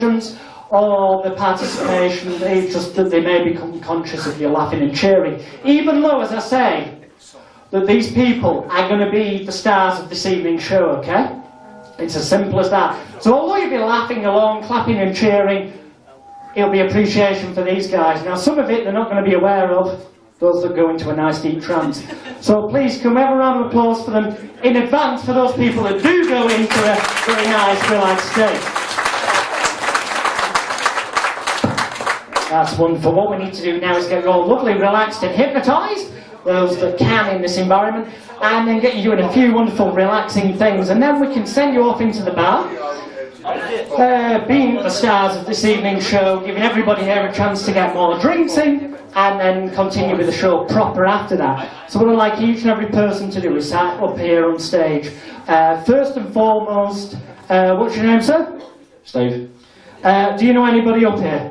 or the participation, it's just that they may become conscious of you laughing and cheering. Even though, as I say, that these people are going to be the stars of this evening's show, okay? It's as simple as that. So although you'll be laughing along, clapping and cheering, it'll be appreciation for these guys. Now some of it they're not going to be aware of, those that go into a nice deep trance. So please come have a round of applause for them in advance for those people that do go into a very nice, relaxed state. That's wonderful. What we need to do now is get you all lovely, relaxed and hypnotised, those that can in this environment, and then get you doing a few wonderful relaxing things, and then we can send you off into the bar, being the stars of this evening's show, giving everybody here a chance to get more drinks in, and then continue with the show proper after that. So what I'd like each and every person to do is sit up here on stage. First and foremost, what's your name, sir? Steve. Do you know anybody up here?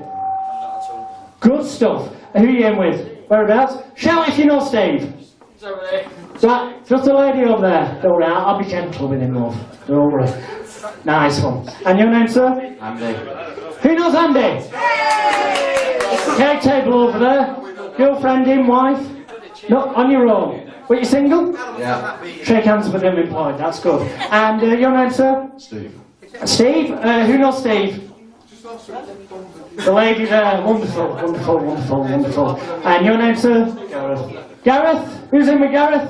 Good stuff. Who are you in with? Whereabouts? Shout if you know Steve. He's over there. Right, just a lady over there. Don't worry, I'll be gentle with him, love. Don't worry. Nice one. And your name, sir? Andy. Who knows Andy? Cake table over there. Girlfriend in, wife? No, on your own. Were you single? Yeah. Shake hands with him employed, that's good. And your name, sir? Steve. Steve? Who knows Steve? The lady there, wonderful, wonderful, wonderful, wonderful. And your name, sir? Gareth. Gareth? Who's in with Gareth?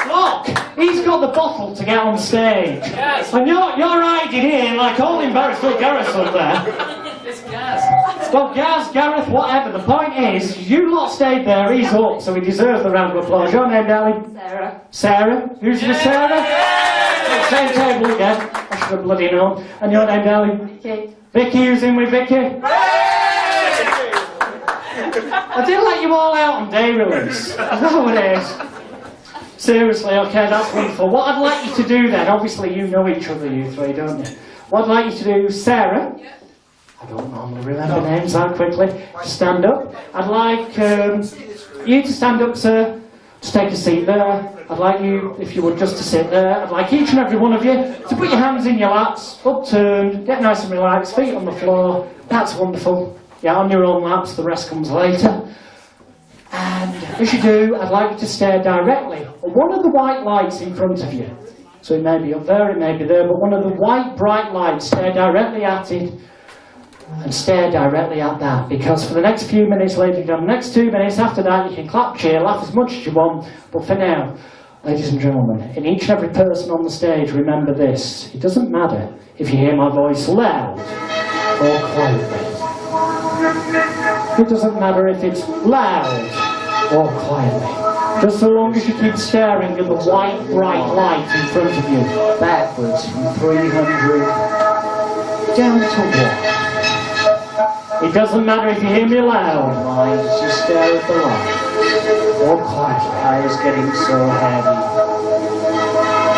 Look, he's got the bottle to get on stage. Yes. And you're hiding here like all embarrassed. Look, Gareth's up there. It's Gaz. Well, Gaz, Gareth, whatever. The point is, you lot stayed there, he's up, so he deserves the round of applause. Your name, darling? Sarah. Sarah? Who's with Sarah? Same table again. I should have bloody known. And your name, darling? Vicky. Vicky, who's in with Vicky? I did let you all out on day release. Is that what it is? Seriously, okay, that's wonderful. What I'd like you to do then, obviously you know each other, you three, don't you? What I'd like you to do, Sarah, I don't normally remember names that quickly, to stand up. I'd like you to stand up, sir. Just take a seat there. I'd like you, if you would, just to sit there. I'd like each and every one of you to put your hands in your laps, upturned, get nice and relaxed, feet on the floor. That's wonderful. Yeah, on your own laps, the rest comes later. And as you do, I'd like you to stare directly at one of the white lights in front of you. So it may be up there, it may be there, but one of the white, bright lights, stare directly at it. And stare directly at that, because for the next few minutes, ladies and gentlemen, next 2 minutes after that, you can clap, cheer, laugh as much as you want, but for now, ladies and gentlemen, in each and every person on the stage, remember this: it doesn't matter if you hear my voice loud or quietly. It doesn't matter if it's loud or quietly, just so long as you keep staring at the white, bright light in front of you, backwards from 300 down to 1. It doesn't matter if you hear me loud, mind, just stare at the light. Or quietly. I was getting so heavy.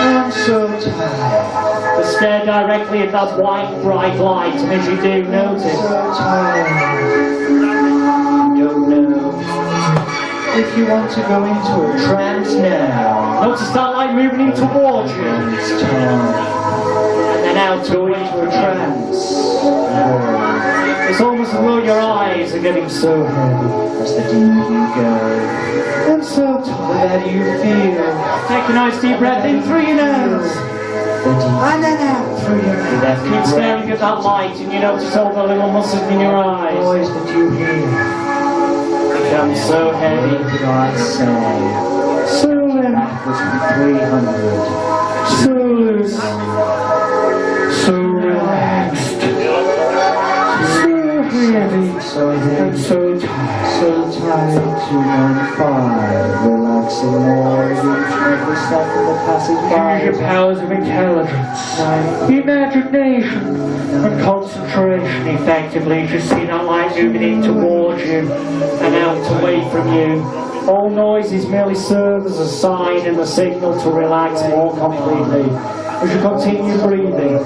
I'm so tired. But stare directly at that white, bright light, and as you do, notice. So tired. Don't know if you want to go into a trance now. Notice that light moving in towards you. It's time. And then out to go into a trance. It's almost as though your eyes are getting so heavy as the deeper you go. And so tired you feel. Take a nice deep breath in through your nose. And then out through your mouth. Keep staring at that light and you notice all the little muscles in your eyes. The voice that you hear becomes so heavy, did I say. So backwards from 300. So loose. So relaxed. So heavy, so tired to 1-5, relaxing more each every second that passes by. Use your powers of intelligence, imagination, and concentration effectively to see that light moving in towards you and out away from you. All noises merely serve as a sign and a signal to relax more completely. As you continue breathing,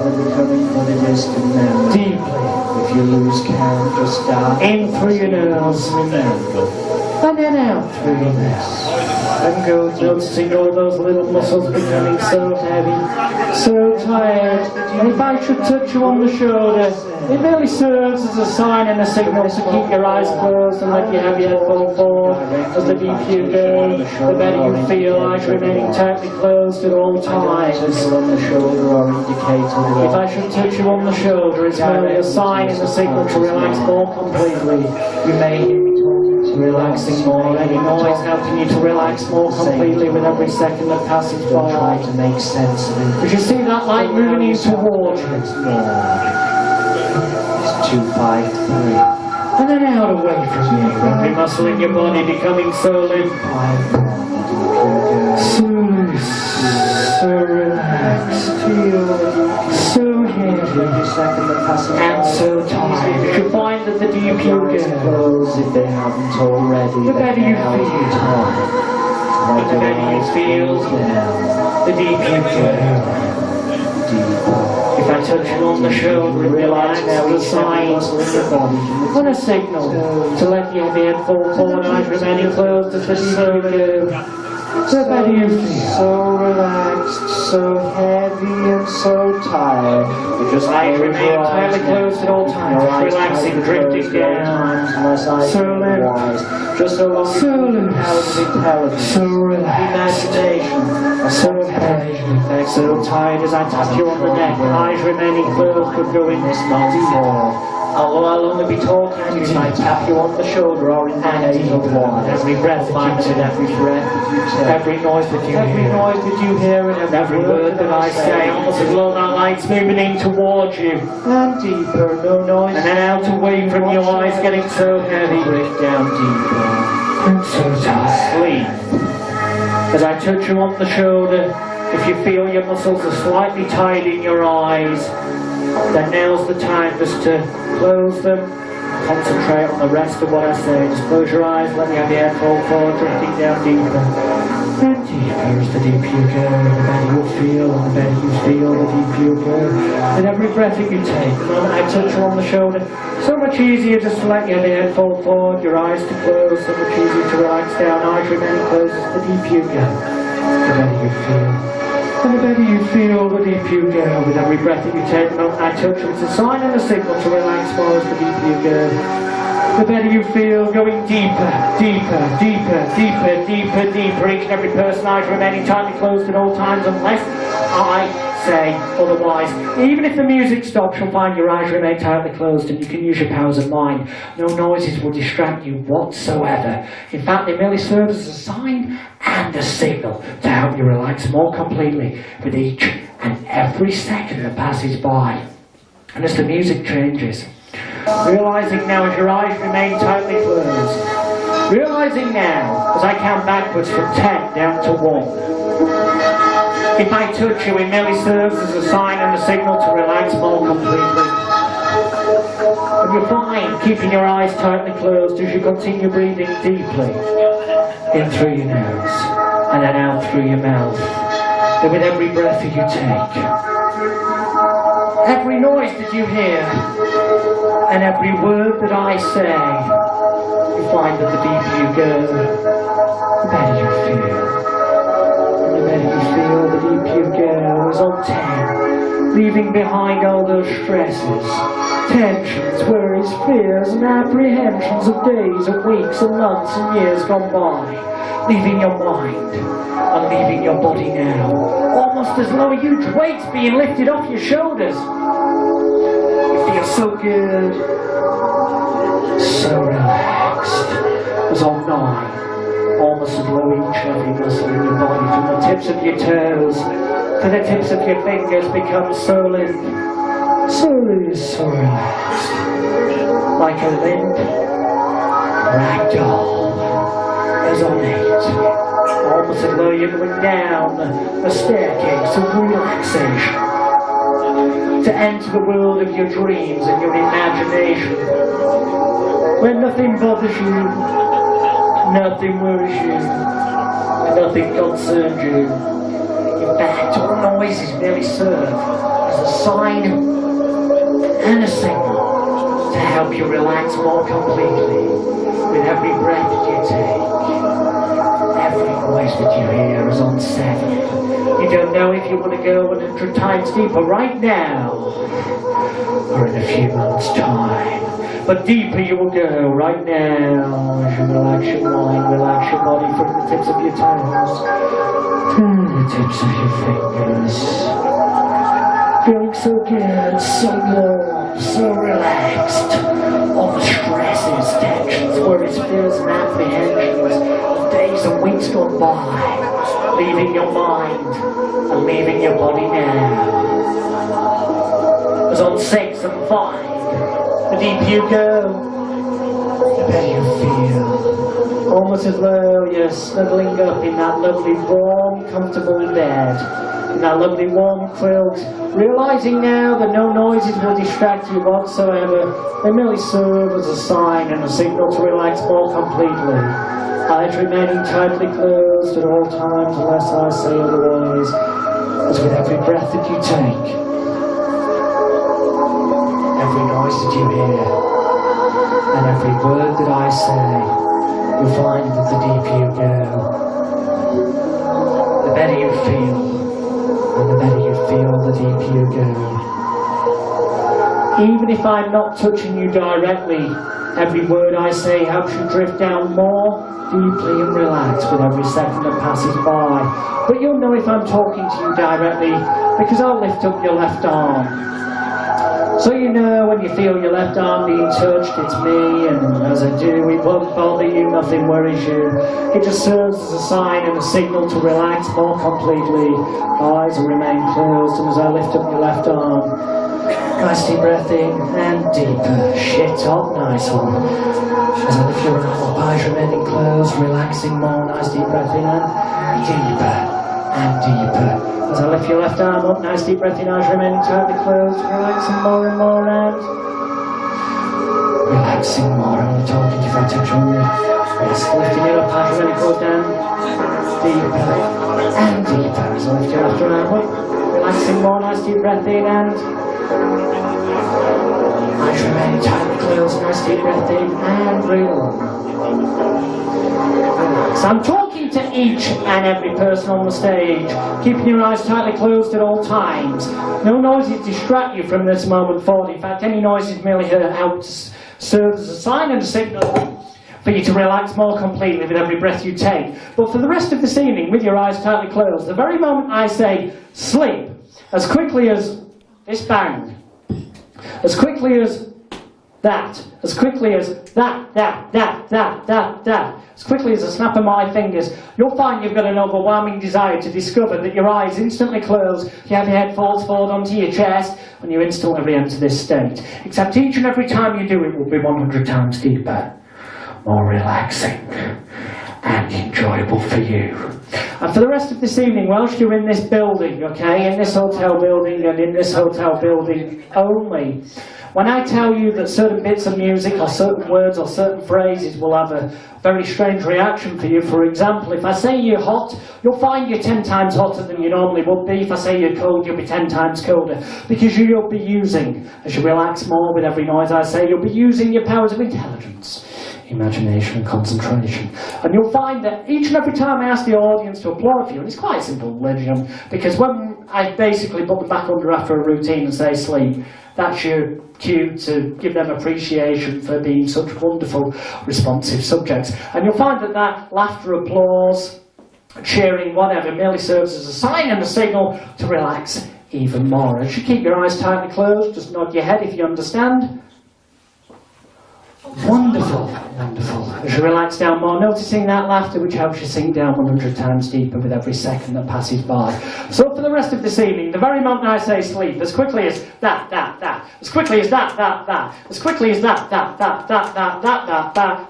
deeply. If you lose count, just start in through your nose. Remember, And then out through your mouth. And go noticing all those little muscles becoming so heavy, so tired. And if I should touch you on the shoulder, it merely serves as a sign and a signal to keep your eyes closed and let you have your head fall forward. As the deeper you go, the better you feel, eyes remaining tightly closed at all times. On the shoulder or indicator. If I should touch you on the shoulder, it's merely a sign and a signal to relax more completely. You may hear me talking to relaxing more. Any noise helping you to relax more completely with every second that passes by. Try to make sense of it. If you see that light moving you towards you, it's 253. And then out away from you. Every muscle in your body becoming so limp. So loose, so relaxed, so heavy, and so tired. You find that the deeper you go, if they haven't already, the better you feel. But the better you feel, the deeper you go. If I touch you on the shoulder, realize now a sign and a signal to let your head fall forward, eyes remaining closed as the deeper you go. The better you feel. So relaxed, so heavy and so tired. Just eyes remain tightly closed at all times, relaxing, drifting down. So limp, just so long so loose, so relaxed, imagination, so heavy, so tired as I tap you on the neck, eyes remaining closed but going this not before. Although I'll only be talking to you, I tap you on the shoulder or in the head of one. Every breath that you take, every breath that you take, every noise that you hear, and every word that I say, almost as though that light's moving in towards you. And deeper, no noise. And then out away from your eyes, getting so heavy. Break down deeper. And so tired. Sleep. As I touch you on the shoulder, if you feel your muscles are slightly tied in your eyes, then now's the time just to close them, concentrate on the rest of what I say. Just close your eyes, let me have your head fall forward, drifting down deeper. And deeper as the deeper you go, the better you feel, and the better you feel, the deeper you go. And every breath that you take, the moment I touch you on the shoulder, so much easier just to let your head fall forward, your eyes to close, so much easier to relax down, eyes remaining closed as the deeper you go, the better you feel. And the better you feel, the deeper you go. With every breath that you take, the moment I touch you, it's a sign and a signal to relax more as the deeper you go. The better you feel, going deeper, deeper, deeper, deeper, deeper, deeper. Each and every person, eyes remaining tightly closed at all times unless I say otherwise. Even if the music stops, you'll find your eyes remain tightly closed and you can use your powers of mind. No noises will distract you whatsoever. In fact, they merely serve as a sign and a signal to help you relax more completely with each and every second that passes by. And as the music changes, realizing now as your eyes remain tightly closed, realizing now as I count backwards from 10 down to 1, if I touch you, it merely serves as a sign and a signal to relax more completely. And you'll find keeping your eyes tightly closed as you continue breathing deeply in through your nose and then out through your mouth. And with every breath that you take, every noise that you hear, and every word that I say, you find that the deeper you go, the better you feel. And the better you feel, the deeper you go. As on 10, leaving behind all those stresses, tensions, worries, fears, and apprehensions of days and weeks and months and years gone by, leaving your mind and leaving your body now, almost as though a huge weight's being lifted off your shoulders. You feel so good, so relaxed. As on 9, almost as though each and every muscle in your body, from the tips of your toes to the tips of your fingers, becomes so limp, so loose, so relaxed, like a limp rag doll. As on 8, almost as though you're going down a staircase of relaxation to enter the world of your dreams and your imagination, where nothing bothers you, nothing worries you, and nothing concerns you. In fact, all noises merely serve as a sign and a signal to help you relax more completely with every breath that you take. Every voice that you hear is on 7. You don't know if you want to go 100 times deeper right now or in a few months' time. But deeper you will go right now as you relax your mind, relax your body from the tips of your toes to the tips of your fingers. Feeling so good, so warm, so relaxed. All the stresses, tensions, worries, fears and apprehensions of days and weeks gone by, leaving your mind and leaving your body now. As on 6 and 5, the deeper you go, the better you feel. Almost as though you're snuggling up in that lovely warm, comfortable bed, in that lovely warm quilt, realizing now that no noises will distract you whatsoever. They merely serve as a sign and a signal to relax more completely. Eyes remaining tightly closed at all times unless I say otherwise, as with every breath that you take, every noise that you hear, and every word that I say, you'll find that the deeper you go, the better you feel, and the better you feel, the deeper you go. Even if I'm not touching you directly, every word I say helps you drift down more deeply and relaxed with every second that passes by. But you'll know if I'm talking to you directly, because I'll lift up your left arm. So you know when you feel your left arm being touched, it's me, and as I do, it won't bother you, nothing worries you. It just serves as a sign and a signal to relax more completely. Eyes will remain closed, and as I lift up your left arm, nice deep breath in, and deeper. Shit up, nice one. As I lift your arm up, eyes remaining closed, relaxing more, nice deep breath in, and deeper, and deeper. As I lift your left arm up, nice deep breath in, eyes remaining tightly closed, relaxing more and more, and relaxing more. I'm only talking if I touch on you. Yes, lifting your up, eyes remaining closed down, deeper and deeper. As I lift your left arm up, relaxing more, nice deep breath in, and eyes remaining tightly closed, nice deep breath in, and relax. So I'm talking to each and every person on the stage, keeping your eyes tightly closed at all times. No noises distract you from this moment forward. In fact, any noises merely help to serve as a sign and a signal for you to relax more completely with every breath you take. But for the rest of this evening, with your eyes tightly closed, the very moment I say sleep, as quickly as this bang, as quickly as that, as quickly as that, as quickly as a snap of my fingers, you'll find you've got an overwhelming desire to discover that your eyes instantly close, you have your head falls forward onto your chest, and you instantly re-enter this state. Except each and every time you do it will be 100 times deeper, more relaxing, and enjoyable for you. And for the rest of this evening, whilst you're in this building, okay, in this hotel building and in this hotel building only, when I tell you that certain bits of music or certain words or certain phrases will have a very strange reaction for you, for example, if I say you're hot, you'll find you're 10 times hotter than you normally would be. If I say you're cold, you'll be 10 times colder, because you'll be using, as you relax more with every noise I say, you'll be using your powers of intelligence, imagination and concentration. And you'll find that each and every time I ask the audience to applaud for you, and it's quite simple, ladies and gentlemen, because when I basically put them back under after a routine and say sleep, that's your cue to give them appreciation for being such wonderful, responsive subjects. And you'll find that that laughter, applause, cheering, whatever, merely serves as a sign and a signal to relax even more. As you keep your eyes tightly closed, just nod your head if you understand. Wonderful, wonderful. As you relax down more, noticing that laughter which helps you sink down 100 times deeper with every second that passes by. So for the rest of this evening, the very moment I say sleep, as quickly as that, as quickly as that, as quickly as that,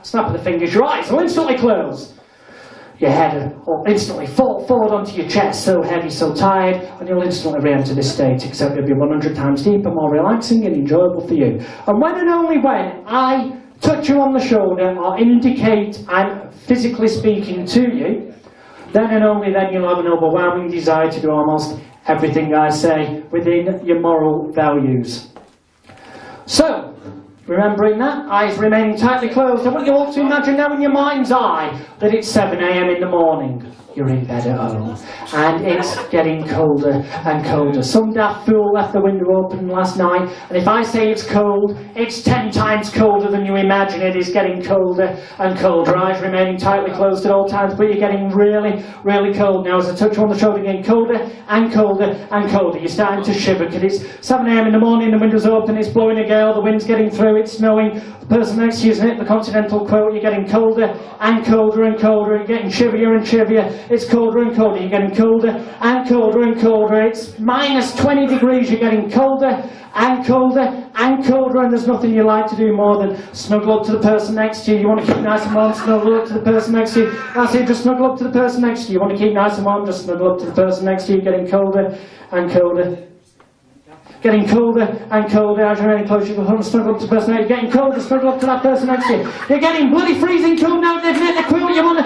snap of the fingers, your eyes will instantly close. Your head will instantly fall forward onto your chest, so heavy, so tired, and you'll instantly re-enter this state, except it'll be 100 times deeper, more relaxing and enjoyable for you. And when and only when I touch you on the shoulder or indicate I'm physically speaking to you, then and only then you'll have an overwhelming desire to do almost everything I say within your moral values. So, Remembering that, eyes remaining tightly closed. I want you all to imagine now in your mind's eye that it's 7 a.m. in the morning. You're in bed at home, and it's getting colder and colder. Some daft fool left the window open last night, and if I say it's cold, it's 10 times colder than you imagine. It is getting colder and colder. Eyes remaining tightly closed at all times, but you're getting really, really cold. Now as I touch you on the shoulder, getting colder and colder and colder. You're starting to shiver, because it's 7 a.m. in the morning, the window's open, it's blowing a gale, the wind's getting through, it's snowing. The person next to you isn't it, the continental quote, you're getting colder and colder and colder, you're getting chivvier and chivvier. It's colder and colder, you're getting colder and colder and colder. It's minus 20 degrees, you're getting colder and colder and colder, and there's nothing you like to do more than snuggle up to the person next to you. You want to keep nice and warm, snuggle up to the person next to you. That's it, just snuggle up to the person next to you. You want to keep nice and warm, just snuggle up to the person next to you. Getting colder and colder. Getting colder and colder as you're getting closer. You want to snuggle up to the person next to you. You're getting colder, snuggle up to that person next to you. You're getting bloody freezing cold now. They've met the quilt. You want to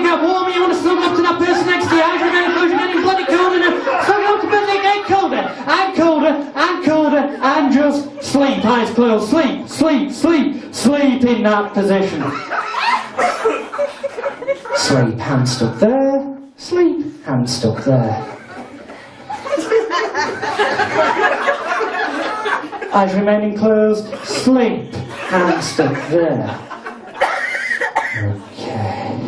get warmer. You want to snuggle up to that person next to you. As you're getting closer, you're getting bloody colder now. Snuggle up to the person. You're getting colder and colder and colder, and just sleep. Eyes closed. Sleep, sleep, sleep, sleep in that position. Sleep. Hand stuck there. Sleep. Hand stuck there. Eyes remaining closed, sleep, hand stuck there. Okay.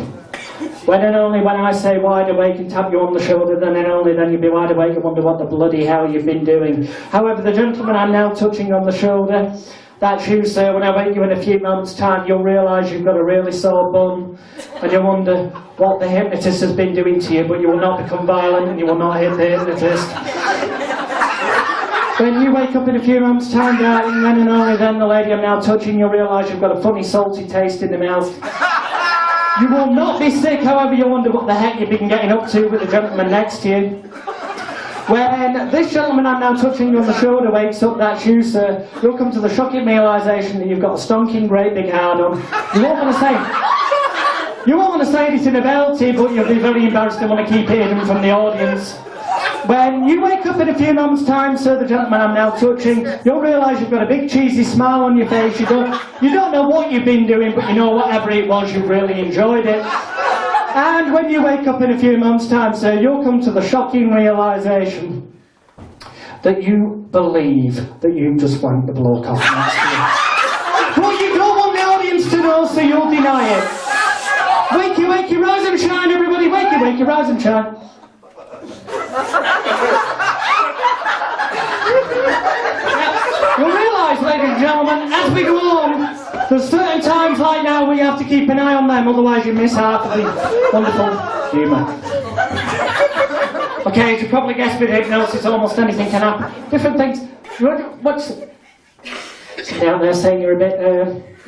When and only when I say wide awake and tap you on the shoulder, then and only then you'll be wide awake and wonder what the bloody hell you've been doing. However, the gentleman I'm now touching on the shoulder, that's you, sir. When I wake you in a few moments' time, you'll realise you've got a really sore bum, and you'll wonder what the hypnotist has been doing to you, but you will not become violent and you will not hit the hypnotist. When you wake up in a few moments' time, darling, then and only then, the lady I'm now touching, you'll realise you've got a funny salty taste in the mouth. You will not be sick, however, you'll wonder what the heck you've been getting up to with the gentleman next to you. When this gentleman I'm now touching you on the shoulder wakes up, that's you, sir, you'll come to the shocking realisation that you've got a stonking great big hard on. You won't want to say anything about it, but you'll be very embarrassed and want to keep it hidden from the audience. When you wake up in a few moments' time, sir, the gentleman I'm now touching, you'll realise you've got a big cheesy smile on your face. You don't know what you've been doing, but you know whatever it was, you've really enjoyed it. And when you wake up in a few months' time, sir, you'll come to the shocking realisation that you believe that you've just wanked the bloke off next to you. But you don't want the audience to know, so you'll deny it. Wakey, wakey, rise and shine, everybody. Wakey, wakey, rise and shine. You'll realise, ladies and gentlemen, as we go on, there's certain times like now where you have to keep an eye on them, otherwise you miss half of the wonderful humour. Okay, as you probably guessed with hypnosis, almost anything can happen. Different things. What's... Sit down there saying you're a bit,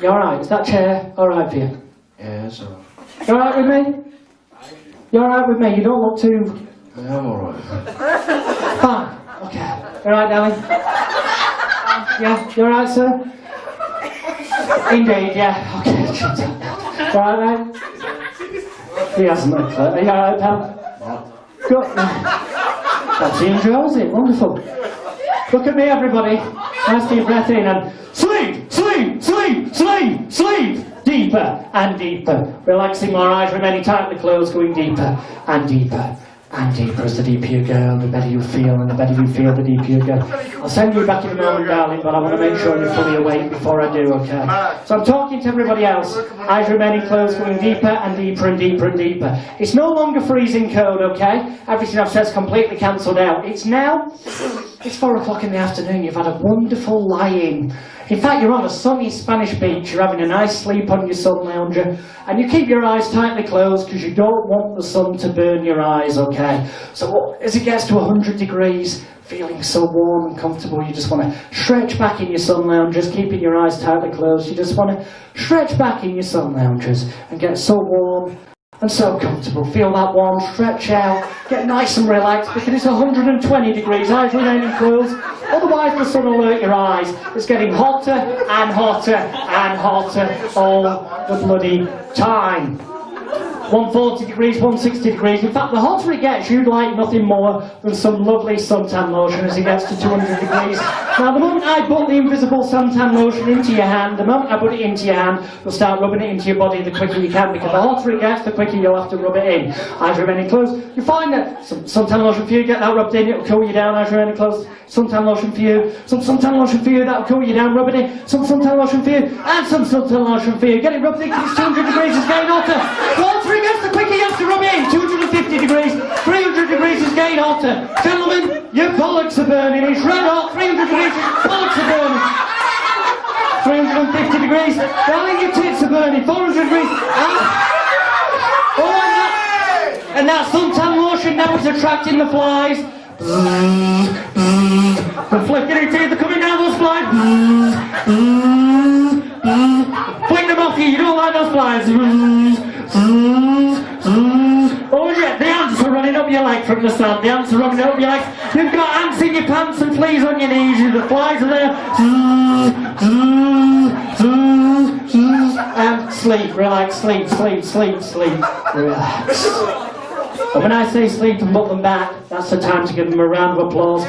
you alright? Is that chair alright for you? Yeah, it's alright. You alright with me? You alright with me? You don't look too... Yeah, I'm alright. Fine. Okay. You alright, darling? Yeah? You alright, sir? Indeed, yeah. Okay. You alright, mate? He hasn't looked at it. Are you alright, pal? Good. That's he enjoys it. Wonderful. Look at me, everybody. Nice deep breath in and sleep, sleep, sleep, sleep, sleep. Deeper and deeper. Relaxing our eyes, remaining tightly closed, going deeper and deeper. And deeper as the deeper you go, the better you feel, and the better you feel, the deeper you go. I'll send you back in a moment, darling, but I want to make sure you're fully awake before I do, okay? So I'm talking to everybody else, eyes remaining closed, going deeper and deeper and deeper and deeper. It's no longer freezing cold, okay? Everything I've said is completely cancelled out. It's now, it's 4 o'clock in the afternoon, you've had a wonderful lie-in. In fact, you're on a sunny Spanish beach, you're having a nice sleep on your sun lounger, and you keep your eyes tightly closed because you don't want the sun to burn your eyes, okay? So as it gets to 100 degrees, feeling so warm and comfortable, you just want to stretch back in your sun loungers, keeping your eyes tightly closed. You just want to stretch back in your sun loungers and get so warm and so comfortable. Feel that warm, stretch out, get nice and relaxed because it's 120 degrees, eyes remaining closed. Otherwise the sun will hurt your eyes. It's getting hotter and hotter and hotter all the bloody time. 140 degrees, 160 degrees. In fact, the hotter it gets, you'd like nothing more than some lovely suntan lotion as it gets to 200 degrees. Now, the moment I put the invisible suntan lotion into your hand, the moment I put it into your hand, you'll start rubbing it into your body the quicker you can, because the hotter it gets, the quicker you'll have to rub it in. As you're remaining close, you find that some suntan lotion for you, get that rubbed in, it'll cool you down as you're remaining close. Suntan lotion for you, some suntan lotion for you, that'll cool you down, rub it in, some suntan lotion for you, and some suntan lotion for you. Get it rubbed in, because it's 200 degrees, it's getting hotter. The hotter it gets, the quicker you have to rub it in. 250 degrees, 300 degrees is getting hotter. Gentlemen, your bollocks are burning, it's red hot, 300 degrees, your bollocks are burning. 350 degrees, darling, your tits are burning, 400 degrees, and that suntan lotion now is attracting the flies. They're flicking it in, they're coming down those flies. Flick them off you don't like those flies. Oh yeah, the ants are running up your leg from the sand, the ants are running up your leg. You've got ants in your pants and fleas on your knees, the flies are there. And sleep, relax, sleep, sleep, sleep, sleep, relax. And when I say sleep and put them back, that's the time to give them a round of applause.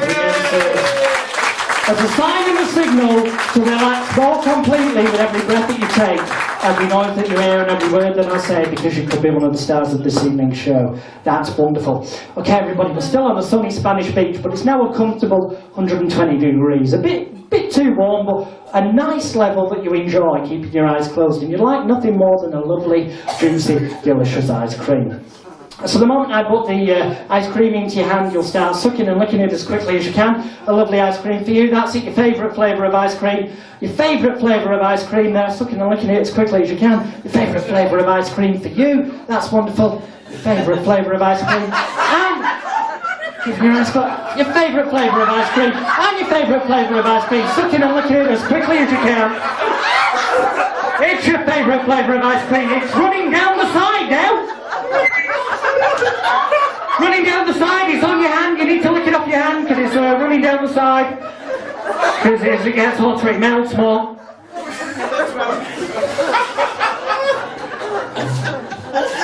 As a sign and a signal to relax more completely with every breath that you take, every noise that you hear and every word that I say, because you could be one of the stars of this evening's show. That's wonderful. Okay, everybody, we're still on a sunny Spanish beach, but it's now a comfortable 120 degrees. A bit too warm, but a nice level that you enjoy, keeping your eyes closed. And you'd like nothing more than a lovely, juicy, delicious ice cream. So the moment I put the ice cream into your hand, you'll start sucking and licking it as quickly as you can. A lovely ice cream for you. That's it, your favourite flavour of ice cream. Your favourite flavour of ice cream there, sucking and licking it as quickly as you can. Your favourite flavour of ice cream for you. That's wonderful. Your favourite flavour of ice cream. And your favourite flavour of ice cream. And your favourite flavour of ice cream. Sucking and licking it as quickly as you can. It's your favourite flavour of ice cream. It's running down the side now. Running down the side, it's on your hand, you need to lick it off your hand because it's running down the side. Because as it gets hotter, it melts more.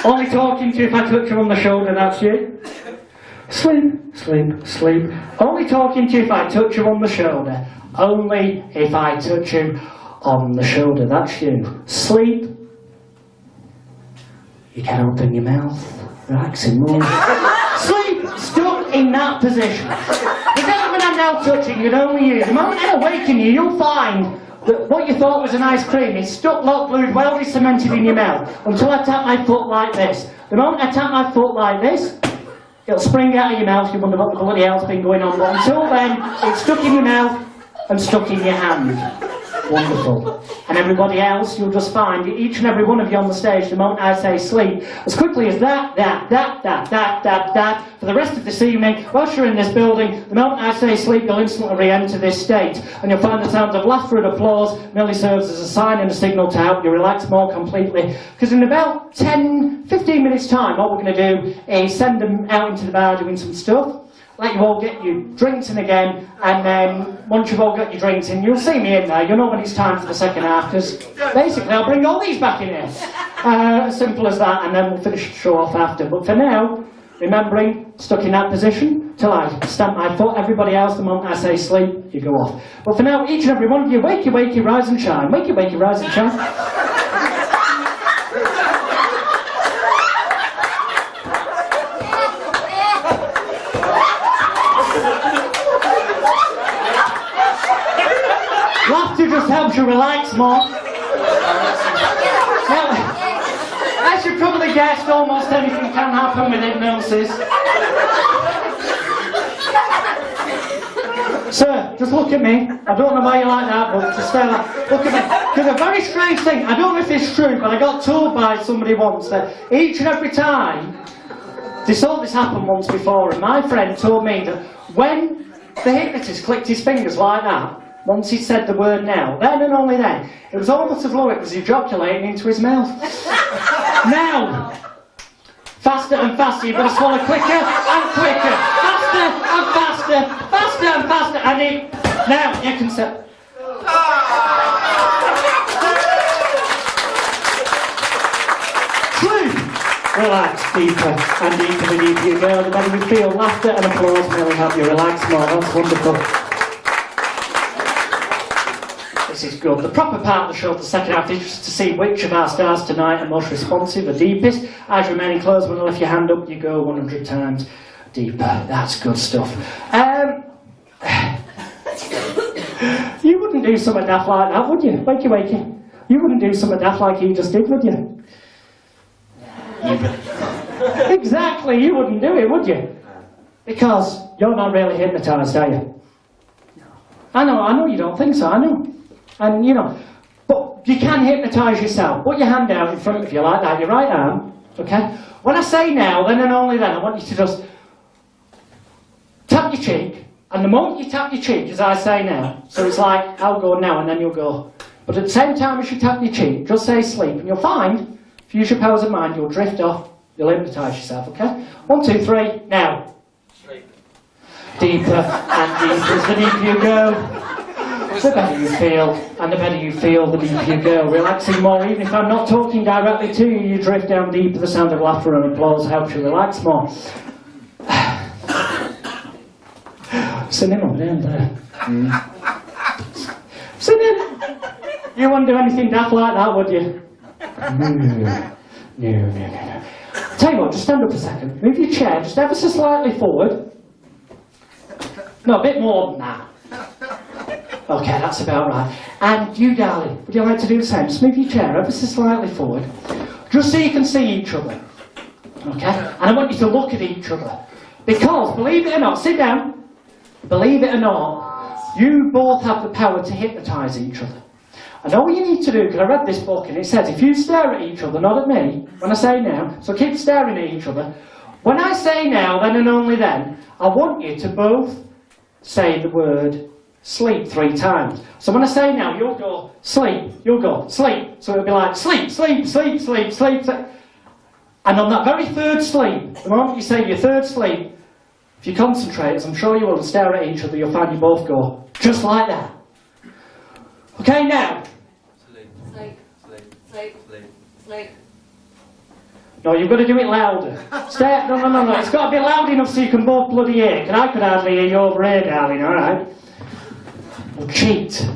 Only talking to you if I touch you on the shoulder, that's you. Sleep, sleep, sleep. Only talking to you if I touch you on the shoulder. Only if I touch you on the shoulder, that's you. Sleep. You can open your mouth. Relaxing more. Sleep, stuck in that position. The gentleman I'm now touching could only use. The moment I awaken you, you'll find that what you thought was an ice cream is stuck, locked, glued, welded, cemented in your mouth until I tap my foot like this. The moment I tap my foot like this, it'll spring out of your mouth. You wonder what the bloody hell's been going on. But until then, it's stuck in your mouth and stuck in your hand. Wonderful. And everybody else, you'll just find, each and every one of you on the stage, the moment I say sleep, as quickly as that, for the rest of this evening, whilst you're in this building, the moment I say sleep, you'll instantly re-enter this state. And you'll find the sounds of laughter and applause merely serves as a sign and a signal to help you relax more completely. Because in about 10, 15 minutes time, what we're going to do is send them out into the bar doing some stuff. Let you all get your drinks in again, and then once you've all got your drinks in, you'll see me in there. You'll know when it's time for the second half, because basically I'll bring all these back in here. Simple as that, and then we'll finish the show off after. But for now, remembering, stuck in that position, till I stamp my foot. Everybody else, the moment I say sleep, you go off. But for now, each and every one of you, wakey, wakey, rise and shine. Wakey, wakey, rise and shine. Laughter just helps you relax more. Now, as you probably guessed, almost anything can happen with hypnosis. Sir, just look at me. I don't know why you like that, but just stay like, look at me. Because a very strange thing, I don't know if it's true, but I got told by somebody once that each and every time, they saw this happen once before, and my friend told me that when the hypnotist clicked his fingers like that, once he said the word now, then and only then, it was almost as though it was ejaculating into his mouth. Now, faster and faster, you've got to swallow quicker and quicker, faster and faster, faster and faster, and it, now you can say, sleep, Relax deeper and deeper the deeper you go. The better you feel. Laughter and applause may help you relax more. That's wonderful. This is good. The proper part of the show, the second half, is just to see which of our stars tonight are most responsive, the deepest. Eyes remaining closed. When I lift your hand up, you go 100 times deeper. That's good stuff. You wouldn't do something daft like that, would you? Wakey, wakey. You wouldn't do something daft like you just did, would you? Exactly, you wouldn't do it, would you? Because you're not really hypnotised, are you? I know you don't think so, I know. And you know, but you can hypnotise yourself. Put your hand out in front of you like that, your right arm, okay? When I say now, then and only then, I want you to just tap your cheek, and the moment you tap your cheek, as I say now, so it's like, I'll go now and then you'll go. But at the same time as you tap your cheek, just say sleep, and you'll find, if you use your powers of mind, you'll drift off, you'll hypnotise yourself, okay? 1, 2, 3, now. Sleep. Deeper and deeper as the deeper you go, the better you feel, and the better you feel, the deeper you go. Relaxing more, even if I'm not talking directly to you, you drift down deeper. The sound of laughter and applause helps you relax more. Sitting on down there. Sitting. You wouldn't do anything daft like that, would you? No. Tell you what, just stand up a second. Move your chair just ever so slightly forward. No, a bit more than that. Okay, that's about right. And you, darling, would you like to do the same? Just move your chair ever so slightly forward. Just so you can see each other. Okay? And I want you to look at each other. Because, believe it or not, sit down. Believe it or not, you both have the power to hypnotise each other. And all you need to do, because I read this book and it says, if you stare at each other, not at me, when I say now, so keep staring at each other. When I say now, then and only then, I want you to both say the word sleep 3 times. So when I say now, you'll go sleep, you'll go sleep. So it'll be like sleep, sleep, sleep, sleep, sleep, sleep. And on that very third sleep, the moment you say your third sleep, if you concentrate, as I'm sure you will, and stare at each other, you'll find you both go just like that. Okay, now. Sleep, sleep, sleep, sleep, sleep, sleep. No, you've got to do it louder. No. It's got to be loud enough so you can both bloody hear. Because I could hardly hear you over here, darling, alright? Well, cheat.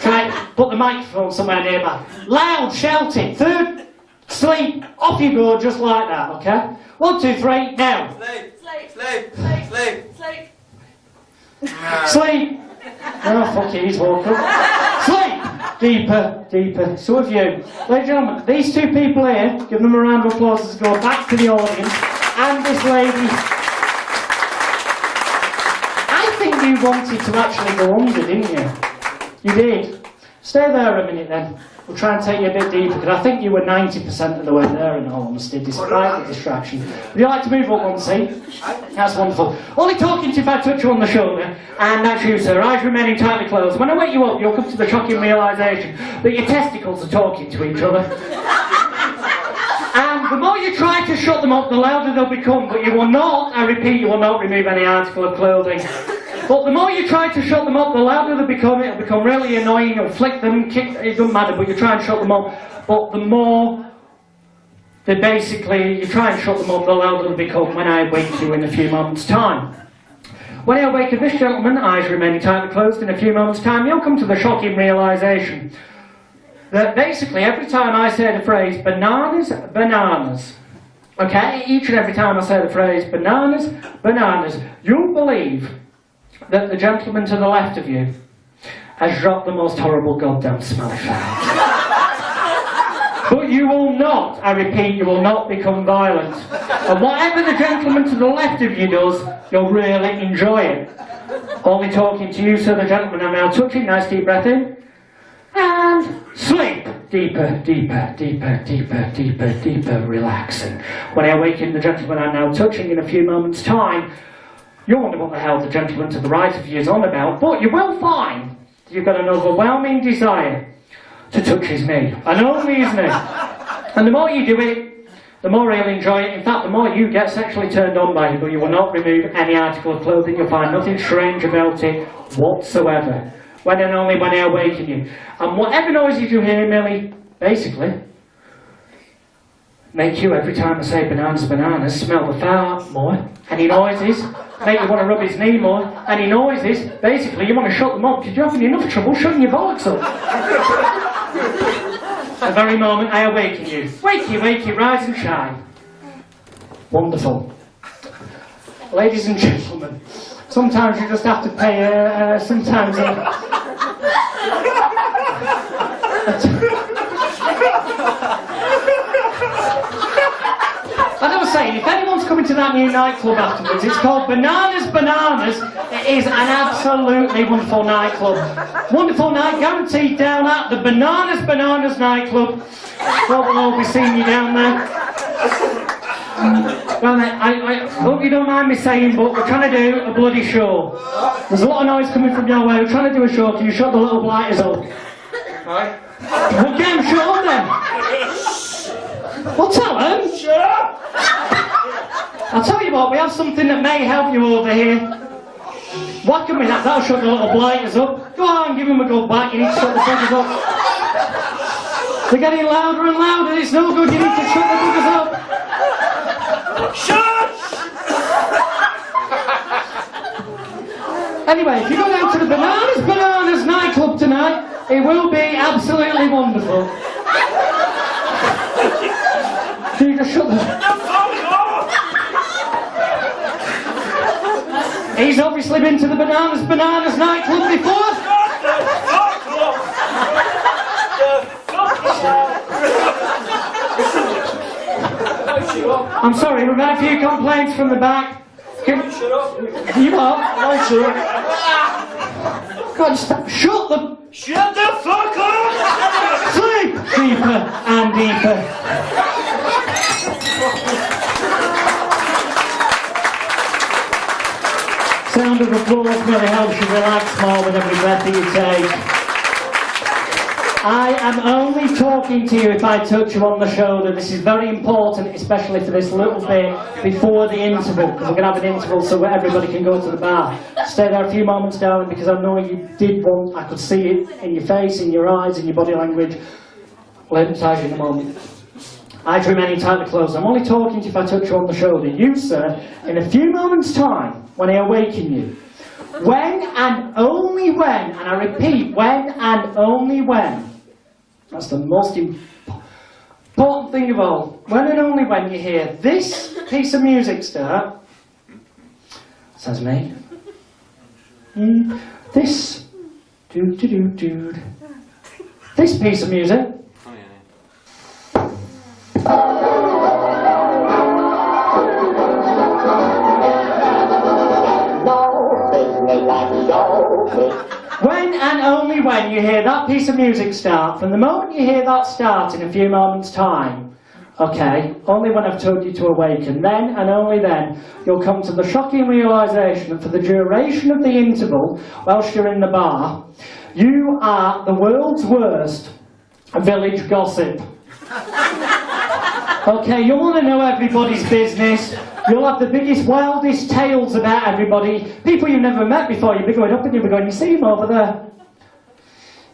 Try, put the microphone somewhere nearby. Loud, shout it. Third, sleep. Off you go, just like that, okay? 1, 2, 3, now. Sleep, sleep, sleep, sleep, sleep, sleep. Sleep. Oh, fuck it, he's woke up. Sleep. Deeper, deeper. So have you. Ladies and gentlemen, these 2 people here, give them a round of applause as go back to the audience. And this lady. I think you wanted to actually go under, didn't you? You did. Stay there a minute then. We'll try and take you a bit deeper, because I think you were 90% of the way there, in all honesty, despite the distraction. Would you like to move up 1 seat? That's wonderful. Only talking to you if I touch you on the shoulder, and that's you, sir. Eyes remaining tightly closed. When I wake you up, you'll come to the shocking realisation that your testicles are talking to each other. And the more you try to shut them up, the louder they'll become, but you will not, I repeat, you will not remove any article of clothing. But the more you try to shut them up, the louder they become. It'll become really annoying. You'll flick them, kick, it doesn't matter, but you try and shut them up. But the more they basically, you try and shut them up, the louder they become when I wake you in a few moments' time. When I awaken this gentleman, eyes remaining tightly closed, in a few moments' time, you'll come to the shocking realisation that basically every time I say the phrase bananas, bananas, okay, each and every time I say the phrase bananas, bananas, you'll believe that the gentleman to the left of you has dropped the most horrible goddamn smash out. But you will not, I repeat, you will not become violent. And whatever the gentleman to the left of you does, you'll really enjoy it. Only talking to you, so the gentleman I'm now touching, nice deep breath in. And sleep. Deeper, deeper, deeper, deeper, deeper, deeper, relaxing. When I awaken the gentleman I'm now touching in a few moments' time, you'll wonder what the hell the gentleman to the right of you is on about, but you will find that you've got an overwhelming desire to touch his knee, and only his knee. And the more you do it, the more he'll enjoy it. In fact, the more you get sexually turned on by him, but you will not remove any article of clothing. You'll find nothing strange about it whatsoever. When and only when I awaken you. And whatever noises you hear, Millie, basically, make you, every time I say bananas, bananas, smell the fart more. Any noises? Make you want to rub his knee more. Any noises? Basically, you want to shut them up because you're having enough trouble shutting your bollocks up. The very moment I awaken you. Wakey, wakey, rise and shine. Wonderful. Ladies and gentlemen, sometimes you just have to pay, sometimes As I was saying, if anyone's coming to that new nightclub afterwards, it's called Bananas Bananas. It is an absolutely wonderful nightclub. Wonderful night, guaranteed down at the Bananas Bananas nightclub. Well, we'll all be seeing you down there. Well, I hope you don't mind me saying, but we're trying to do a bloody show. There's a lot of noise coming from your way. We're trying to do a show. Can you shut the little blighters up? Right? Well, get them shut up then. Well, tell them. Shut up! I'll tell you what, we have something that may help you over here. Whack them with that, that'll shut the little blighters up. Go on, give them a good whack, you need to shut the buggers up. They're getting louder and louder, it's no good, you need to shut the buggers up. Shut! Anyway, if you go down to the Bananas Bananas nightclub tonight, it will be absolutely wonderful. So you just shut the... He's obviously been to the Bananas Bananas nightclub before. I'm sorry, we've had a few complaints from the back. Can you shut up? You are? No, sir. God, stop. Shut the... Shut the fuck up! Sleep deeper and deeper. Sound of applause really helps you relax more with every breath that you take. I am only talking to you if I touch you on the shoulder. This is very important, especially for this little bit before the interval, because we're going to have an interval so everybody can go to the bar. Stay there a few moments, darling, because I know you did want, I could see it in your face, in your eyes, in your body language. I'll hypnotise you in a moment. Eyes remaining tightly closed. I'm only talking to you if I touch you on the shoulder. You, sir, in a few moments' time, when I awaken you, when and only when, and I repeat, when and only when, that's the most important thing of all, when and only when you hear this piece of music start, says me, this, this piece of music, when and only when you hear that piece of music start, from the moment you hear that start in a few moments' time, okay, only when I've told you to awaken, then and only then, you'll come to the shocking realisation that for the duration of the interval, whilst you're in the bar, you are the world's worst village gossip. Okay, you want to know everybody's business. You'll have the biggest, wildest tales about everybody. People you've never met before. You'll be going up and you'll be going, you see him over there?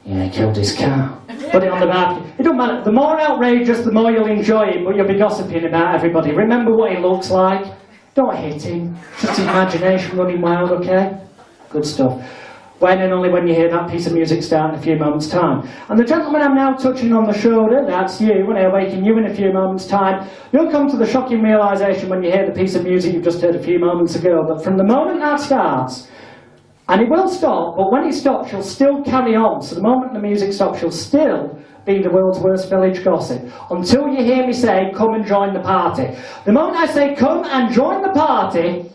Yeah, he killed his car. Put it on the balcony. It don't matter. The more outrageous, the more you'll enjoy it, but you'll be gossiping about everybody. Remember what he looks like. Don't hit him. Just his imagination running wild, okay? Good stuff. When and only when you hear that piece of music start in a few moments' time. And the gentleman I'm now touching on the shoulder, that's you, when I awaken you in a few moments' time, you'll come to the shocking realisation when you hear the piece of music you've just heard a few moments ago, that from the moment that starts, and it will stop, but when it stops, you'll still carry on. So the moment the music stops, you'll still be the world's worst village gossip. Until you hear me say, come and join the party. The moment I say, come and join the party,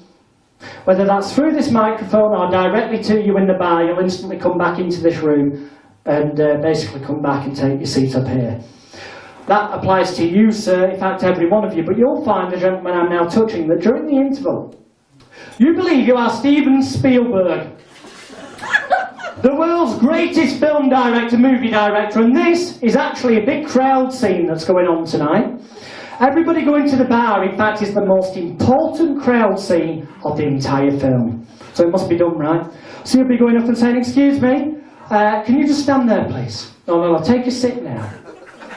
whether that's through this microphone or directly to you in the bar, you'll instantly come back into this room and basically come back and take your seat up here. That applies to you, sir, in fact every one of you, but you'll find, the gentleman I'm now touching, that during the interval, you believe you are Steven Spielberg, the world's greatest film director, movie director, and this is actually a big crowd scene that's going on tonight. Everybody going to the bar, in fact, is the most important crowd scene of the entire film. So it must be done right. So you'll be going up and saying, excuse me, can you just stand there, please? No, take a seat now.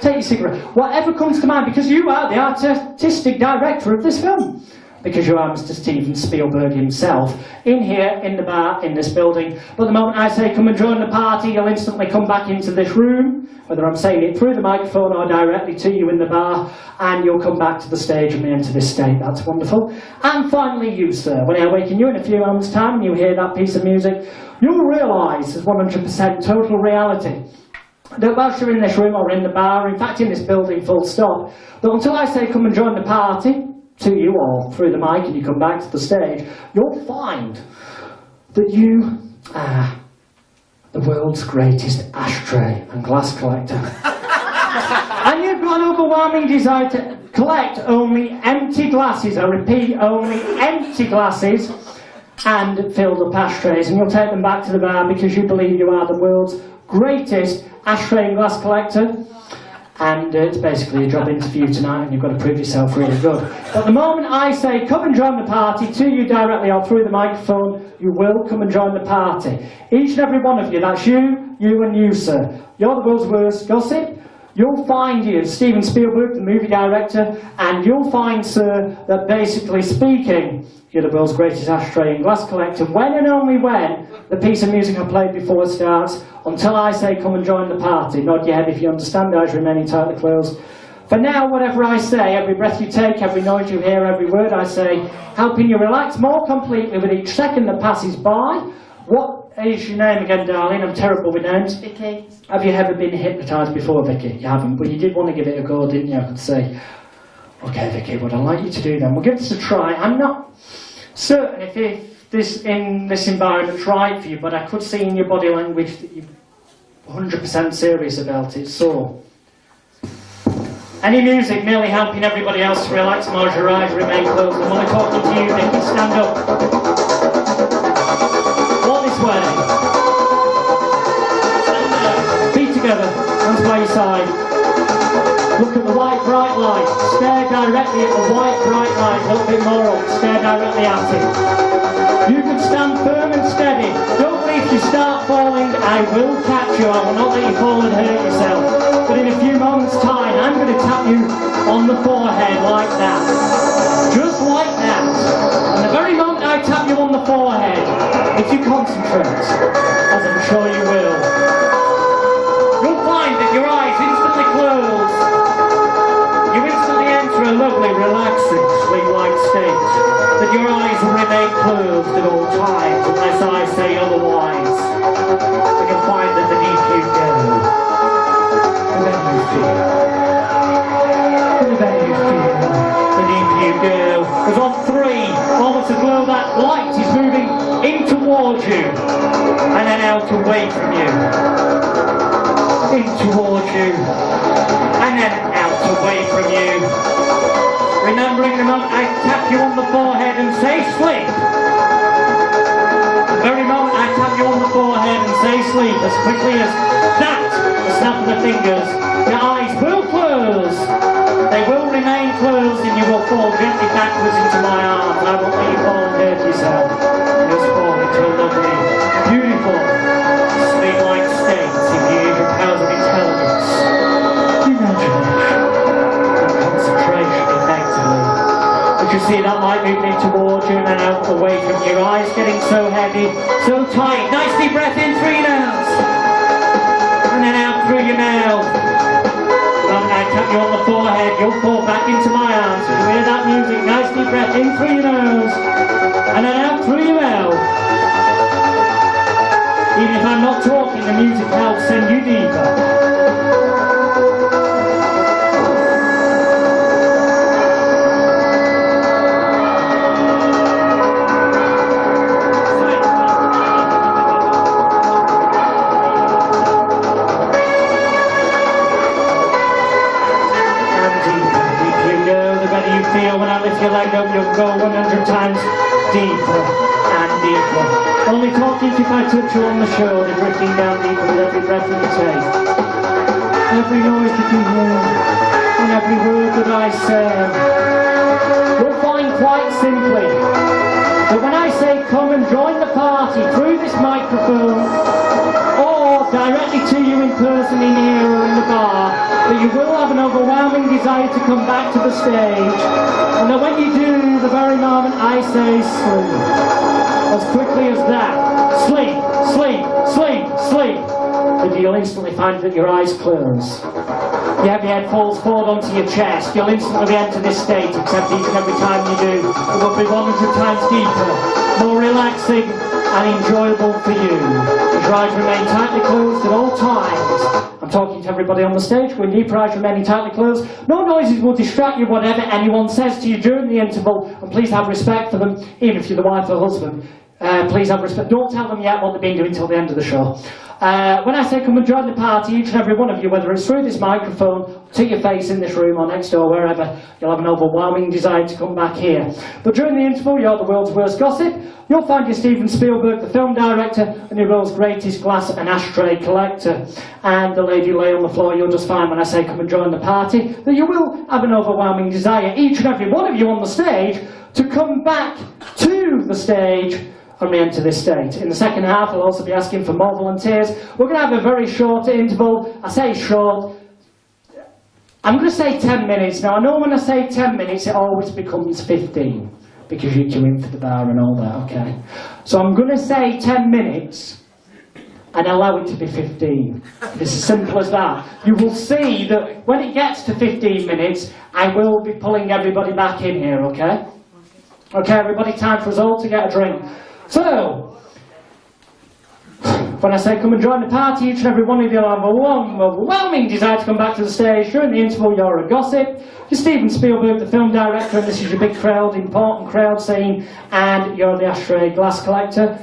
take your cigarette, whatever comes to mind, because you are the artistic director of this film. Because you are Mr. Steven Spielberg himself, in here, in the bar, in this building. But the moment I say come and join the party, you'll instantly come back into this room, whether I'm saying it through the microphone or directly to you in the bar, and you'll come back to the stage and we enter this state. That's wonderful. And finally you, sir, when I awaken you in a few moments' time and you hear that piece of music, you'll realise as 100% total reality that whilst you're in this room or in the bar, in fact in this building full stop, that until I say come and join the party, to you or through the mic and you come back to the stage, you'll find that you are the world's greatest ashtray and glass collector. And you've got an overwhelming desire to collect only empty glasses, I repeat, only empty glasses and filled up ashtrays, and you'll take them back to the bar because you believe you are the world's greatest ashtray and glass collector. And it's basically a job interview tonight and you've got to prove yourself really good. But the moment I say come and join the party to you directly or through the microphone, you will come and join the party. Each and every one of you, that's you, you and you, sir. You're the world's worst gossip. You'll find you, Steven Spielberg, the movie director, and you'll find, sir, that basically speaking, you're the world's greatest ashtray and glass collector when and only when the piece of music I played before starts, until I say come and join the party. Nod your head if you understand, eyes remaining tightly closed. For now, whatever I say, every breath you take, every noise you hear, every word I say, helping you relax more completely with each second that passes by. What is your name again, darling? I'm terrible with names. Vicky. Have you ever been hypnotised before, Vicky? You haven't, but you did want to give it a go, didn't you? I could say, okay, Vicky, what I'd like you to do then, we'll give this a try. I'm not certain if this in this environment's right for you, but I could see in your body language that you're 100% serious about it, so any music merely helping everybody else to relax, close your eyes, remain closed. I'm only talking to you, Vicky, stand up. Walk this way. Feet together, hands by your side. Look at the white bright light. Stare directly at the white bright light. A little bit more up. Stare directly at it. You can stand firm and steady. Don't believe if you start falling, I will catch you. I will not let you fall and hurt yourself. But in a few moments' time, I'm going to tap you on the forehead like that. Just like that. And the very moment I tap you on the forehead, if you concentrate, as I'm sure you will, you'll find that your eyes instantly close. You instantly enter a lovely, relaxing, sleep-like state. That your eyes will remain closed at all times, unless I say otherwise. And you'll find that the deeper you go, the better you feel. The better you feel, the deeper you go. Because on 3, almost as though that light is moving in towards you, and then out away from you. In towards you, and then out away from you. Remembering the moment I tap you on the forehead and say sleep. The very moment I tap you on the forehead and say sleep, as quickly as that, the snap of the fingers, your eyes will close. They will remain closed and you will fall gently backwards into my arms. I won't let you fall and hurt yourself. Just fall into a lovely, beautiful, sleep-like state if you use your powers of intelligence, imagination, and concentration effectively. But you see that light moving towards you and then out away from your eyes getting so heavy, so tight. Nice deep breath in through your nose, and then out through your mouth. When I tap you on the forehead, you'll fall back into my arms. You hear that music, nice deep breath in through your nose, and then out through your mouth. Even if I'm not talking, the music helps send you deeper. Your leg up, you'll go 100 times deeper and deeper. Only talking if I touch you on the shoulder, drifting down deeper with every breath you take. Every noise that you hear, and every word that I say. You'll find quite simply that when I say come and join the party through this microphone, or directly to you in person in here or in the bar, that you will have an overwhelming desire to come back to the stage, and that when you do, the very moment I say sleep, as quickly as that, sleep, sleep, sleep, sleep, that you'll instantly find that your eyes close. Your heavy head falls forward onto your chest. You'll instantly enter this state, except each and every time you do, it will be 100 times deeper, more relaxing and enjoyable for you. Your eyes remain tightly closed at all times. I'm talking to everybody on the stage. When your eyes remaining tightly closed, no noises will distract you, whatever anyone says to you during the interval, and please have respect for them, even if you're the wife or husband. Please have respect. Don't tell them yet what they've been doing till the end of the show. When I say come and join the party, each and every one of you, whether it's through this microphone, to your face in this room or next door, wherever, you'll have an overwhelming desire to come back here. But during the interval, you're the world's worst gossip. You'll find your Steven Spielberg, the film director, and your world's greatest glass and ashtray collector. And the lady lay on the floor, you'll just find when I say come and join the party, that you will have an overwhelming desire, each and every one of you on the stage, to come back to the stage and re-enter this state. In the second half, I'll also be asking for more volunteers. We're going to have a very short interval. I say short. I'm going to say 10 minutes. Now, I know when I say 10 minutes, it always becomes 15, because you queue in for the bar and all that, okay? So I'm going to say 10 minutes and allow it to be 15. It's as simple as that. You will see that when it gets to 15 minutes, I will be pulling everybody back in here, okay? Okay, everybody, time for us all to get a drink. So, when I say come and join the party, each and every one of you will have an overwhelming desire to come back to the stage. During the interval, you're a gossip. You're Steven Spielberg, the film director, and this is your big crowd, important crowd scene, and you're the ashtray glass collector.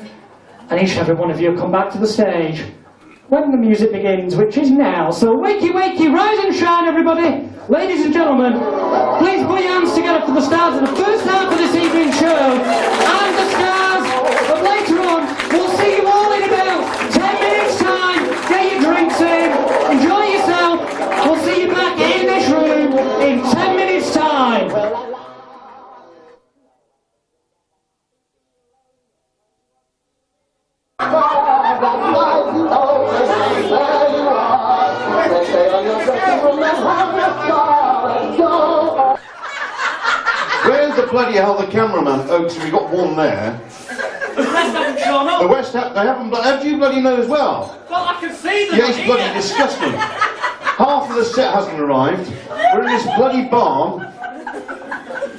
And each and every one of you will come back to the stage when the music begins, which is now. So wakey, wakey, rise and shine, everybody. Ladies and gentlemen, please put your hands together for the stars of the first half of this evening's show, and the stars of later on. We'll see you all in about 10 minutes' time. Get your drinks in, enjoy yourself. We'll see you back in this room in 10 minutes' time. Where's the bloody hell the cameraman? Oh, so we got one there. The rest haven't shown up. The West they haven't. How do you bloody know as well? Well, I can see them. Yeah, it's bloody disgusting. Half of the set hasn't arrived. We're in this bloody barn.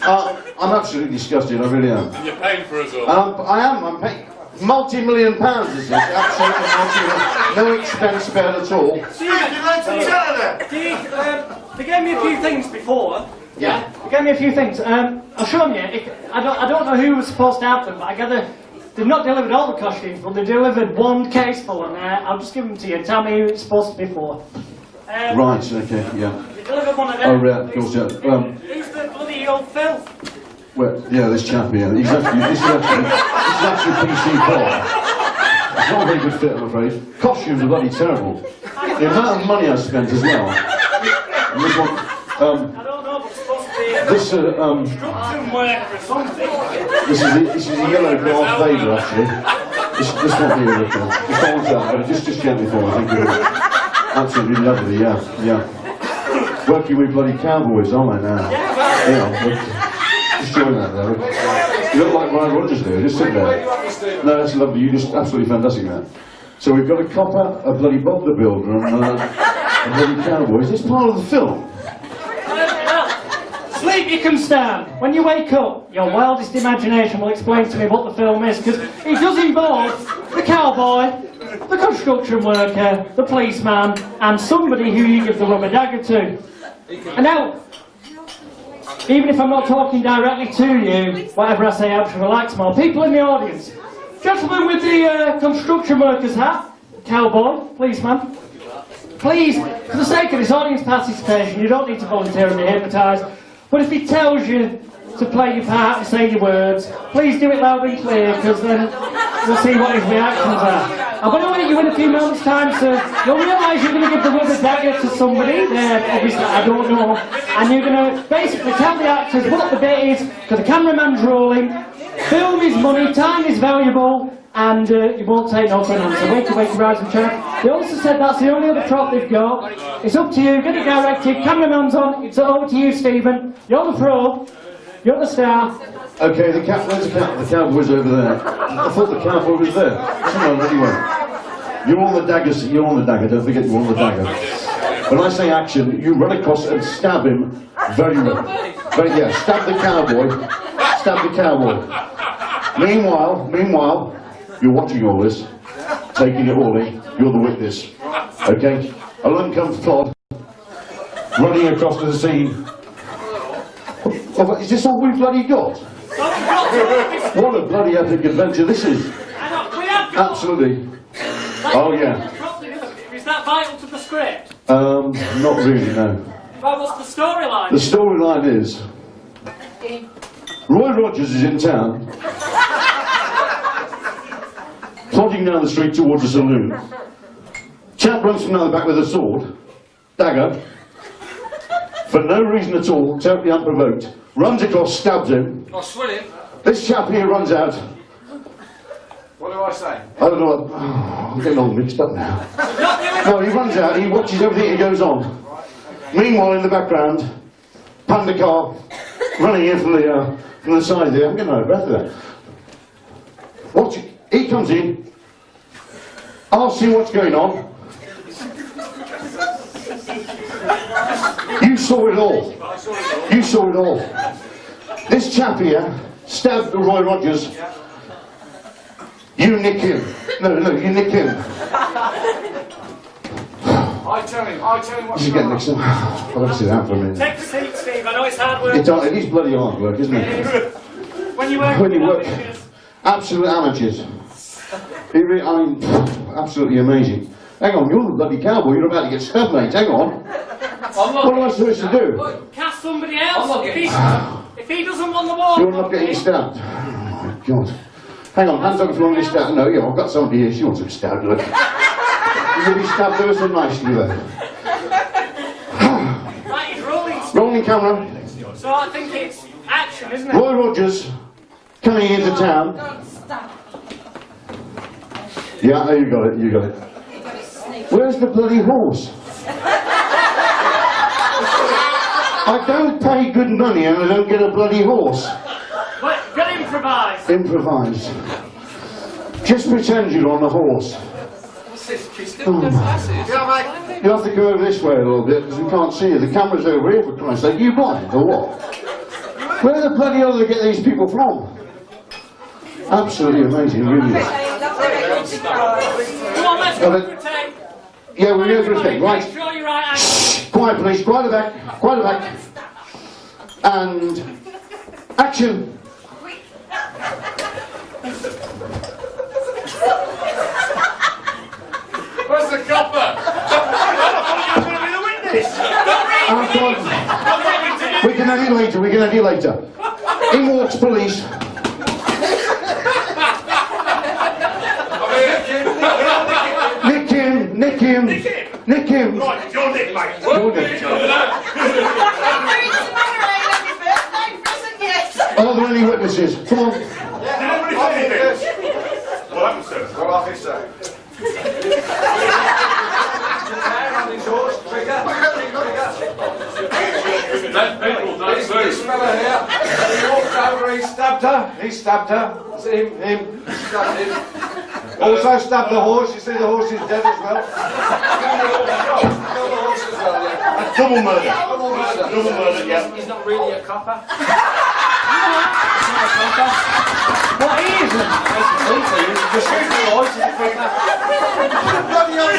I'm absolutely disgusted. I really am. You're paying for us all. I'm paying multi-million pounds. This is absolutely multi-million. No expense spared at all. They gave me a few things before. Yeah. They gave me a few things. I'll show them you. I don't know who was supposed to have them, but I gather they've not delivered all the costumes, but they delivered one case full, and I'll just give them to you and tell me who it's supposed to be for. Right. Okay. Yeah. They delivered one of them. Oh, right. Of course. Yeah. Who's the bloody old Phil? Well, yeah, this chap here. This is actually PC Paul. It's not a very good fit, I'm afraid. Costumes are bloody terrible. The amount of money I spent as well. And this one. I don't know, but it's supposed to be This construction work or something. this is a yellow Darth Vader actually. This won't be a ritual. Just hold that, but just gently for me, thank you. Absolutely lovely, yeah. Working with bloody cowboys, aren't I now? Yeah. Just join that there. You look like Ryan Rogers there, just sit there. No, that's lovely, you're just absolutely fantastic man. So we've got a copper, a bloody Bob the Builder, and a bloody cowboy. Is this part of the film? Sleep you can stand. When you wake up, your wildest imagination will explain to me what the film is, because it does involve the cowboy, the construction worker, the policeman, and somebody who you give the rubber dagger to. And now, even if I'm not talking directly to you, whatever I say helps you relax more. People in the audience, gentlemen with the construction worker's hat, cowboy, policeman, please, for the sake of this audience participation, you don't need to volunteer and be hypnotised. But if he tells you to play your part and say your words, please do it loud and clear, because then we'll see what his reactions are. I'm going to wait you in a few moments' time, so you'll realise you're going to give the rubber dagger to somebody, obviously I don't know, and you're going to basically tell the actors what the bit is, because the cameraman's rolling, film is money, time is valuable, and you won't take no for an answer. Wakey, wakey, rise and shine. They also said that's the only other prop they've got. It's up to you, get it directed, cameraman's on, it's over to you, Stephen. You're the pro, you're the star. Okay, where's the cowboy's over there? I thought the cowboy was there. Come on, anyway. You're on the dagger, don't forget you're on the dagger. When I say action, you run across and stab him very well. Yeah, stab the cowboy. Stab the cowboy. Meanwhile, you're watching all this, taking it all in, you're the witness. Okay? Along comes Todd, running across to the scene. Oh, is this all we've bloody got? What a bloody epic adventure this is. Absolutely. Oh yeah. Is that vital to the script? Not really, no. Well, what's the storyline? The storyline is Roy Rogers is in town, plodding down the street towards a saloon. Chap runs from down the back with a sword, dagger, for no reason at all, totally unprovoked, runs across, stabs him. I'll swing him. This chap here runs out. What do I say? I don't know, I'm getting all mixed up now. No, he runs out, he watches everything that goes on. Meanwhile, in the background, panda car, running in from the side there. I'm getting out of breath there. Watch, he comes in. I'll see what's going on. You saw it all. You saw it all. This chap here stabbed Roy Rogers. You nick him. No, you nick him. I tell him what's This is getting mixed up. I'll have to sit down for a minute. Take a seat, Steve. I know it's hard work. It is bloody hard work, isn't it? When you work When you with work, amateurs. absolute amateurs. I mean, absolutely amazing. Hang on, you're the bloody cowboy, you're about to get stabbed, mate, hang on. What am I supposed to do? Cast somebody else. If he doesn't want the war, You're not getting stabbed. Oh my God. Hang on, hands up if you want to be stabbed. No, yeah, I've got somebody here, she wants to be stabbed, look. You're going to be stabbed ever so nicely there. Right, he's rolling. Rolling camera. So I think it's action, isn't it? Roy Rogers coming into town. Yeah, no, you got it, you got it. Where's the bloody horse? I don't pay good money and I don't get a bloody horse. But get improvised. Improvise. Just pretend you're on the horse. Oh, you have to go over this way a little bit because we can't see you. The camera's over here, for Christ's sake. Are you blind or what? Where the bloody hell do they get these people from? Absolutely amazing, really. Come on, let's go for a take. Yeah, we're going for a thing, right? Make sure you're right angle. Quiet, please. Quiet the back. Quiet the back. And action. Where's the copper? I'm going to be the witness. We can have you later. We can have you later. In walks police. Nick him. Nick him. Nick him. Right, you're Nick, mate. You're Nick. Are there any witnesses? Come on. Did anybody say anything? What happened, sir? What officer? This fella here, he walked over, he stabbed her. He stabbed her. It's him, stabbed him. Also stabbed the horse. You see the horse is dead as well. Double murder. Double murder. Double murder, yeah. He's not really a copper. What he isn't? Just shoot the horse and you bloody hell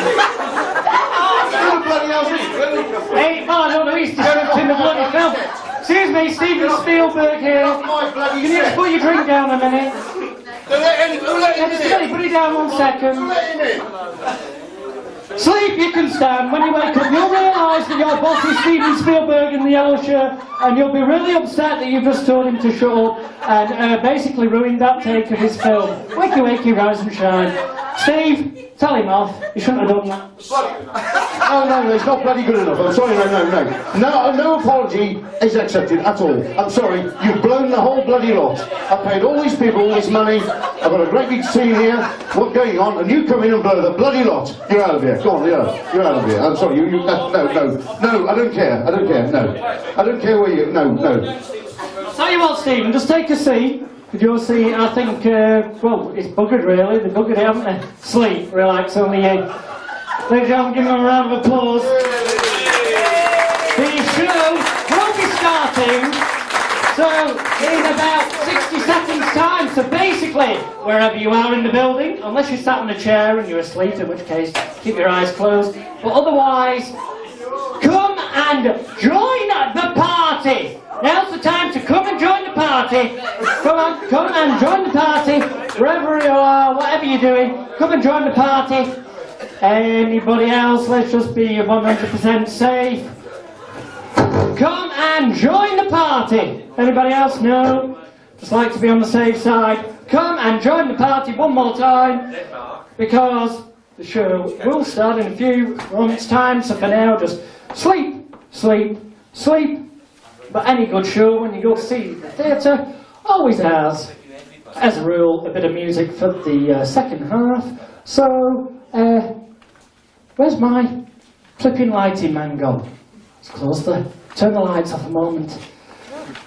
Hey, man, I don't know, he's developed in the bloody film. Excuse me, Steven Spielberg here. Can you just put your drink down a minute? Just put it down 1 second. Sleep, you can stand. When you wake up, you'll realise that your boss is Steven Spielberg in the yellow shirt, and you'll be really upset that you've just told him to shut up and basically ruined that take of his film. Wakey, wakey, rise and shine. Steve, Tell him off. You shouldn't have done that. No, it's not bloody good enough. I'm sorry, no apology is accepted at all. I'm sorry, you've blown the whole bloody lot. I've paid all these people all this money. I've got a great big team here. What's going on? And you come in and blow the bloody lot. You're out of here. Go on, you're out of here. I'm sorry, no, I don't care. I don't care where you, no. Tell you what, Stephen, just take a seat. With your seat, I think, well, it's buggered really. They've buggered it, haven't they? Sleep, relax, only you. Ladies and gentlemen, give them a round of applause. The show will be starting, so in about 60 seconds time. So basically, wherever you are in the building, unless you're sat on a chair and you're asleep, in which case, keep your eyes closed. But otherwise, come and join the party. Now's the time to come and join the party. Come and join the party. Wherever you are, whatever you're doing, come and join the party. Anybody else, let's just be 100% safe. Come and join the party. Anybody else? No? Just like to be on the safe side. Come and join the party one more time. Because the show will start in a few moments' time. So for now, just sleep, sleep, sleep. But any good show, when you go to see the theatre, always has, as a rule, a bit of music for the second half. So, where's my flipping lighting man gone? Let's turn the lights off a moment,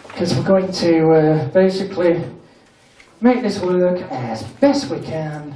because we're going to basically make this work as best we can.